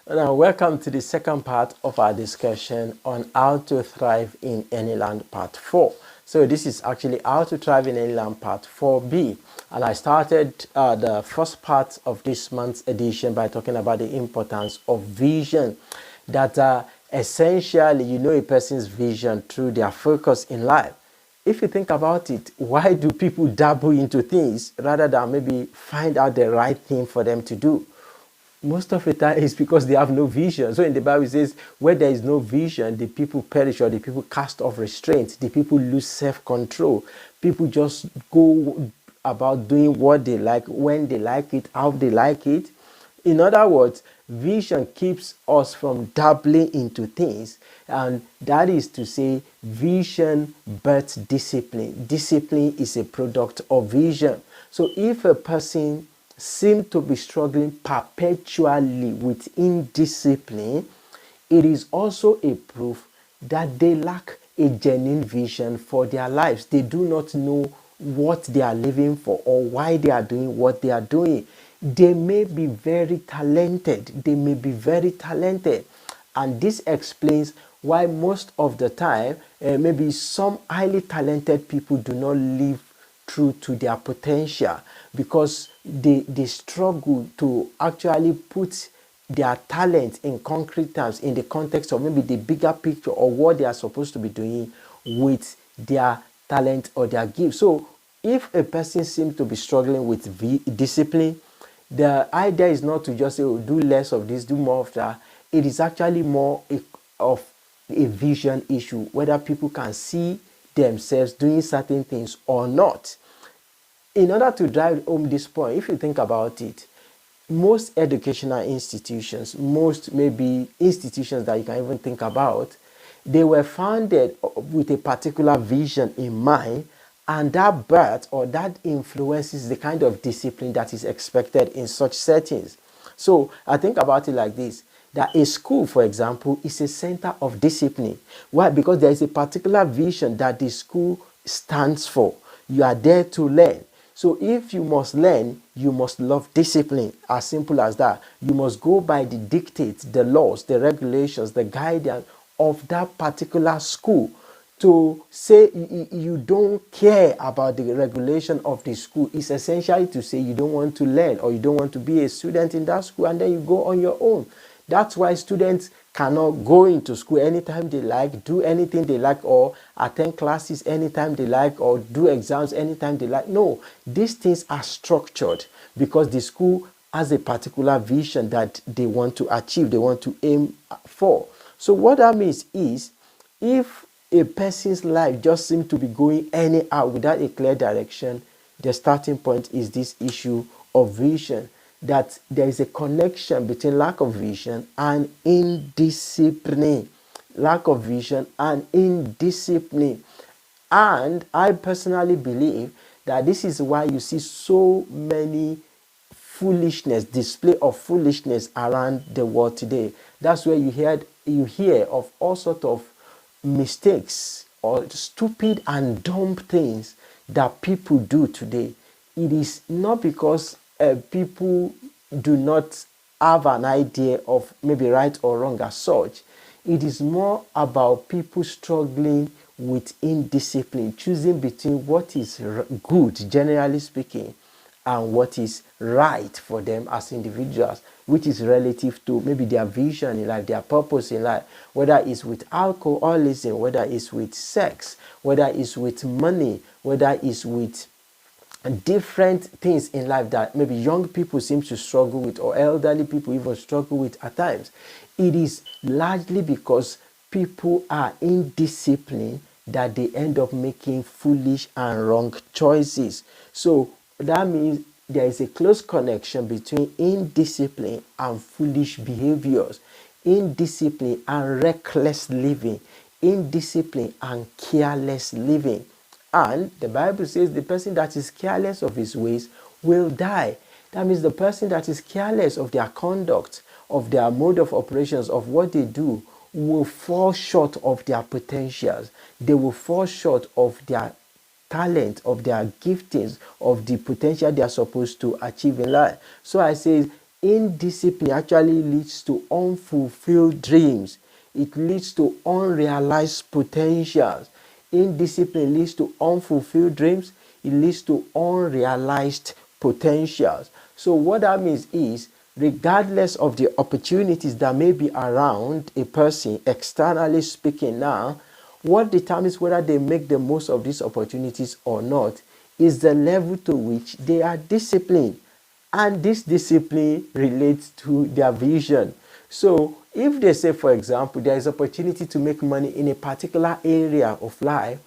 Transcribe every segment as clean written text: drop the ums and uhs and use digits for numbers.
Now, welcome to the second part of our discussion on how to thrive in any land, part 4. So this is actually how to thrive in any land, part 4b. And I started the first part of this month's edition by talking about the importance of vision. That essentially, you know a person's vision through their focus in life. If you think about it, why do people dabble into things rather than maybe find out the right thing for them to do? Most of the time it's because they have no vision. So in the Bible it says, where there is no vision, the people perish, or the people cast off restraint, the people lose self-control. People just go about doing what they like, when they like it, how they like it. In other words, vision keeps us from dabbling into things, and that is to say, vision births discipline. Discipline is a product of vision. So if a person seem to be struggling perpetually with indiscipline, it is also a proof that they lack a genuine vision for their lives. They do not know what they are living for or why they are doing what they are doing. They may be very talented. And this explains why most of the time, maybe some highly talented people do not live true to their potential, because they struggle to actually put their talent in concrete terms in the context of maybe the bigger picture or what they are supposed to be doing with their talent or their gift. So if a person seems to be struggling with discipline, the idea is not to just say, oh, do less of this, do more of that. It is actually more of a vision issue, whether people can see themselves doing certain things or not. In order to drive home this point, if you think about it, most educational institutions, most maybe institutions that you can even think about, they were founded with a particular vision in mind, and that birth or that influences the kind of discipline that is expected in such settings. So I think about it like this, that a school, for example, is a center of discipline. Why? Because there is a particular vision that the school stands for. You are there to learn. So if you must learn, you must love discipline. As simple as that. You must go by the dictates, the laws, the regulations, the guidance of that particular school. To say you don't care about the regulation of the school is essentially to say you don't want to learn, or you don't want to be a student in that school, and then you go on your own. That's why students cannot go into school anytime they like, do anything they like, or attend classes anytime they like, or do exams anytime they like. No, these things are structured because the school has a particular vision that they want to achieve, they want to aim for. So what that means is, if a person's life just seems to be going anyhow without a clear direction, the starting point is this issue of vision. That there is a connection between lack of vision and indiscipline. Lack of vision and indiscipline. And I personally believe that this is why you see so many display of foolishness around the world today. That's where you hear of all sorts of mistakes or stupid and dumb things that people do today. It is not because people do not have an idea of maybe right or wrong as such. It is more about people struggling with indiscipline, choosing between what is good, generally speaking, and what is right for them as individuals, which is relative to maybe their vision in life, their purpose in life, whether it's with alcoholism, whether it's with sex, whether it's with money, whether it's with different things in life that maybe young people seem to struggle with, or elderly people even struggle with at times. It is largely because people are indisciplined that they end up making foolish and wrong choices. So that means there is a close connection between indiscipline and foolish behaviors, indiscipline and reckless living, indiscipline and careless living. And the Bible says the person that is careless of his ways will die. That means the person that is careless of their conduct, of their mode of operations, of what they do, will fall short of their potentials. They will fall short of their talent, of their giftings, of the potential they are supposed to achieve in life. So I say indiscipline actually leads to unfulfilled dreams. It leads to unrealized potentials. Indiscipline leads to unfulfilled dreams. It leads to unrealized potentials. So what that means is, regardless of the opportunities that may be around a person, externally speaking now, what determines whether they make the most of these opportunities or not is the level to which they are disciplined. And this discipline relates to their vision. So if they say, for example, there is opportunity to make money in a particular area of life,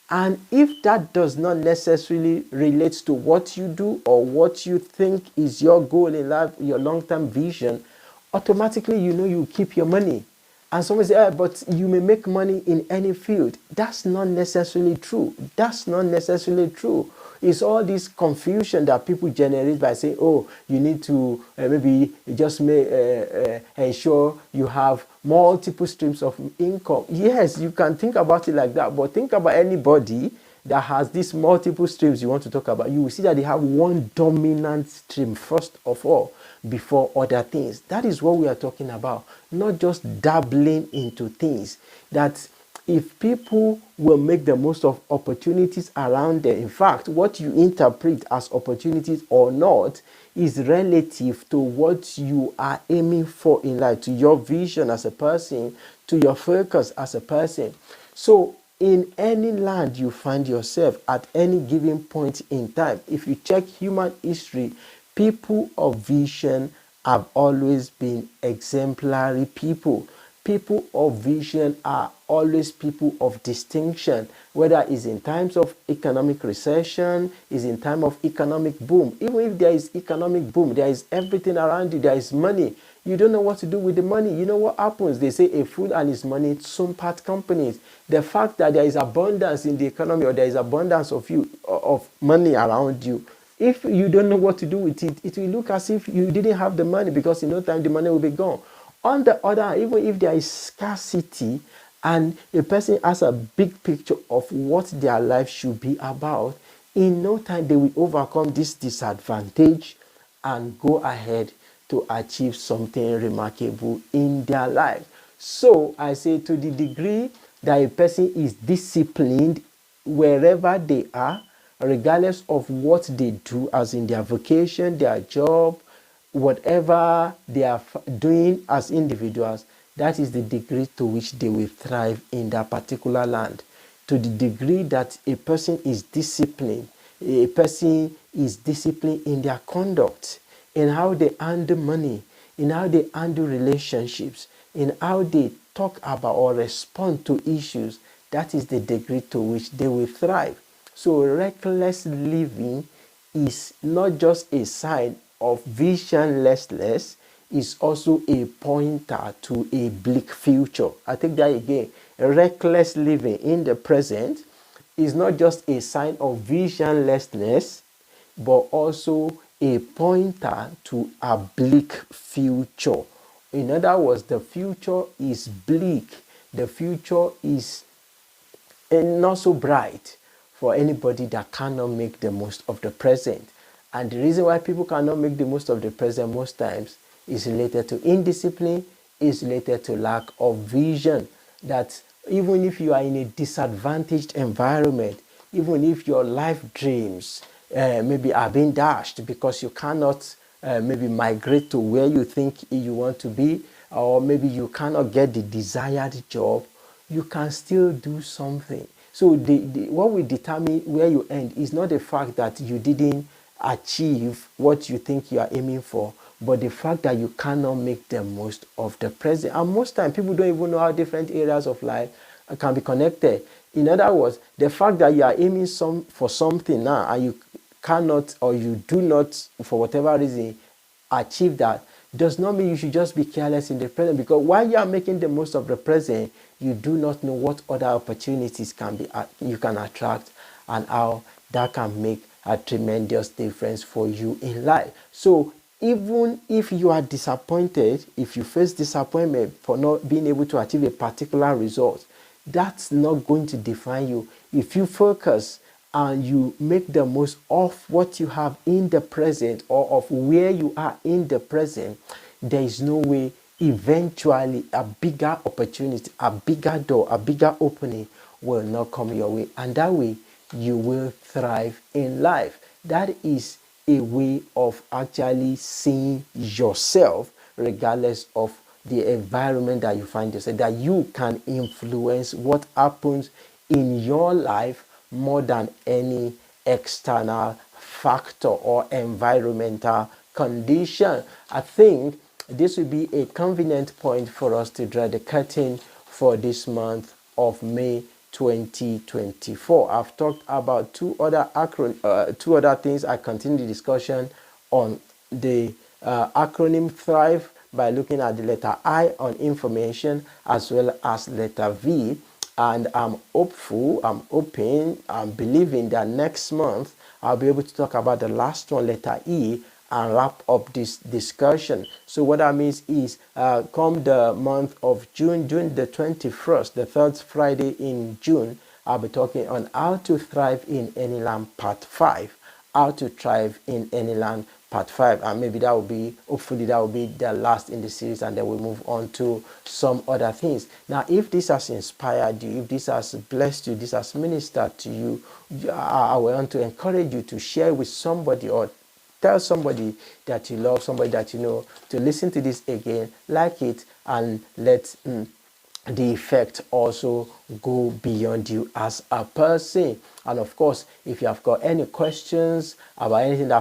and if that does not necessarily relate to what you do or what you think is your goal in life, your long-term vision, automatically you keep your money. And someone say, but you may make money in any field. That's not necessarily true. That's not necessarily true. It's all this confusion that people generate by saying, oh, you need to maybe just ensure you have multiple streams of income. Yes, you can think about it like that, but think about anybody that has these multiple streams you want to talk about. You will see that they have one dominant stream first of all before other things. That is what we are talking about, not just dabbling into things. That if people will make the most of opportunities around them, in fact, what you interpret as opportunities or not is relative to what you are aiming for in life, to your vision as a person, to your focus as a person. So in any land you find yourself at any given point in time, if you check human history, people of vision have always been exemplary people. People of vision are always people of distinction, whether it's in times of economic recession, is in time of economic boom. Even if there is economic boom, there is everything around you, there is money. You don't know what to do with the money. You know what happens? They say a fool and his money soon part companies. The fact that there is abundance in the economy, or there is abundance of money around you, if you don't know what to do with it, it will look as if you didn't have the money, because in no time the money will be gone. On the other hand, even if there is scarcity and a person has a big picture of what their life should be about, in no time they will overcome this disadvantage and go ahead to achieve something remarkable in their life. So I say, to the degree that a person is disciplined wherever they are, regardless of what they do, as in their vocation, their job, whatever they are doing as individuals, that is the degree to which they will thrive in that particular land. To the degree that a person is disciplined in their conduct, in how they handle money, in how they handle relationships, in how they talk about or respond to issues, that is the degree to which they will thrive. So reckless living is not just a sign of visionlessness, is also a pointer to a bleak future. I take that again. Reckless living in the present is not just a sign of visionlessness, but also a pointer to a bleak future. In other words, the future is bleak. The future is not so bright for anybody that cannot make the most of the present. And the reason why people cannot make the most of the present most times is related to indiscipline, is related to lack of vision. That even if you are in a disadvantaged environment, even if your life dreams maybe are being dashed because you cannot maybe migrate to where you think you want to be, or maybe you cannot get the desired job, you can still do something. So what will determine where you end is not the fact that you didn't achieve what you think you are aiming for, but the fact that you cannot make the most of the present. And most times people don't even know how different areas of life can be connected. In other words, the fact that you are aiming for something now and you cannot, or you do not, for whatever reason, achieve that, does not mean you should just be careless in the present, because while you are making the most of the present, you do not know what other opportunities you can attract, and how that can make a tremendous difference for you in life. So even if you are disappointed, if you face disappointment for not being able to achieve a particular result, that's not going to define you. If you focus and you make the most of what you have in the present, or of where you are in the present, there is no way eventually a bigger opportunity, a bigger door, a bigger opening will not come your way. And that way you will thrive in life. That is a way of actually seeing yourself, regardless of the environment that you find yourself, that you can influence what happens in your life more than any external factor or environmental condition. I think this will be a convenient point for us to draw the curtain for this month of May 2024. I've talked about two other things. I continue the discussion on the acronym Thrive by looking at the letter I on information, as well as letter V. And I'm hopeful, I'm hoping, I'm believing that next month I'll be able to talk about the last one, letter E, and wrap up this discussion. So what that means is, come the month of June the 21st, the third Friday in June, I'll be talking on how to thrive in any land, part 5. How to thrive in any land, part 5. And maybe that will be, hopefully that will be the last in the series, and then we'll move on to some other things. Now, if this has inspired you, if this has blessed you, this has ministered to you, I want to encourage you to share with somebody, or tell somebody that you love, somebody that you know, to listen to this again, like it, and let the effect also go beyond you as a person. And of course, if you have got any questions about anything that